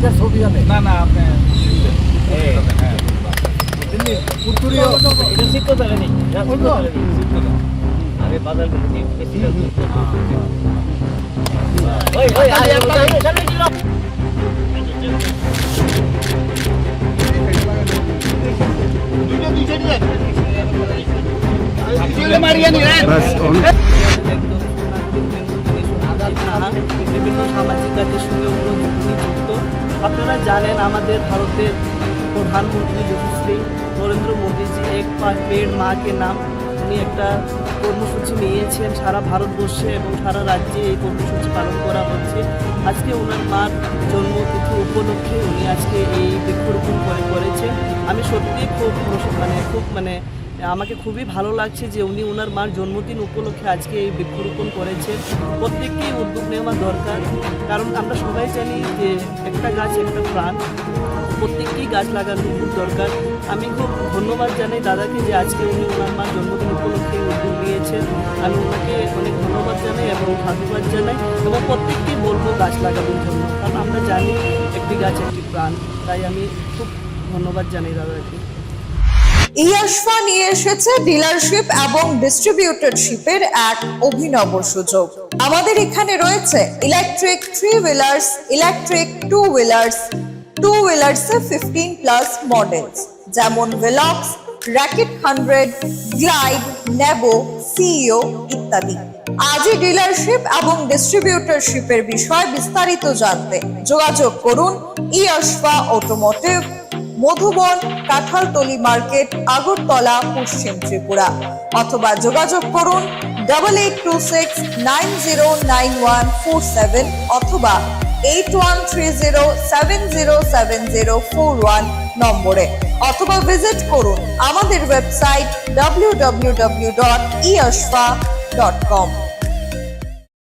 এখানকার ছবি আনে না না আপনি উত্তরীয় এটা ঠিক কথা জানি আরে বাজার ওই ওই আরে সামনে কি লোক বিভিন্ন সামাজিক কাজের সঙ্গে যুক্ত। আপনারা জানেন আমাদের ভারতের প্রধানমন্ত্রী যশস্বী নরেন্দ্র মোদীজি এক পেড় মা কে নাম উনি একটা কর্মসূচি নিয়েছেন সারা ভারতবর্ষে এবং সারা রাজ্যে এই কর্মসূচি পালন করা হচ্ছে। আজকে ওনার মার জন্মতিথি উপলক্ষে উনি আজকে এই বৃক্ষরোপণ করেছেন। আমি সত্যিই খুব আমাকে খুবই ভালো লাগছে যে উনি ওনার মার জন্মদিন উপলক্ষে আজকে এই বৃক্ষরোপণ করেছেন। প্রত্যেককেই উদ্যোগ নেওয়া দরকার, কারণ আমরা সবাই জানি যে একটা গাছ একটা প্রাণ, প্রত্যেককেই গাছ লাগানো খুব দরকার। আমি খুব ধন্যবাদ জানাই দাদাকে যে আজকে উনি ওনার মার জন্মদিন উপলক্ষে উদ্যোগ নিয়েছেন। আমি ওনাকে অনেক ধন্যবাদ জানাই এবং সাধুবাদ জানাই এবং প্রত্যেককেই বলবো গাছ লাগানোর জন্য, কারণ আমরা জানি একটি গাছ একটি প্রাণ। তাই আমি খুব ধন্যবাদ জানাই দাদাকে। ইয়াশফা নিয়ে এসেছে ডিলারশিপ এবং ডিস্ট্রিবিউটরশিপের এক অভিনব সুযোগ। আমাদের এখানে রয়েছে ইলেকট্রিক 3 হুইলার্স, ইলেকট্রিক 2 হুইলার্স, 2 হুইলার্সে 15+ মডেলস যেমন ভেলক্স, র্যাকেট 100, গ্লাইড, নেবো, সিইও ইত্যাদি। আজই ডিলারশিপ এবং ডিস্ট্রিবিউটরশিপের বিষয়ে বিস্তারিত জানতে যোগাযোগ করুন ইয়াশফা অটোমোটিভ, মধুবন, কাঁঠালতলি মার্কেট, আগরতলা, পশ্চিম ত্রিপুরা, অথবা যোগাযোগ করুন 8826909147 অথবা 8130707041 নম্বরে, অথবা ভিজিট করুন আমাদের ওয়েবসাইট www.eyashfa.com।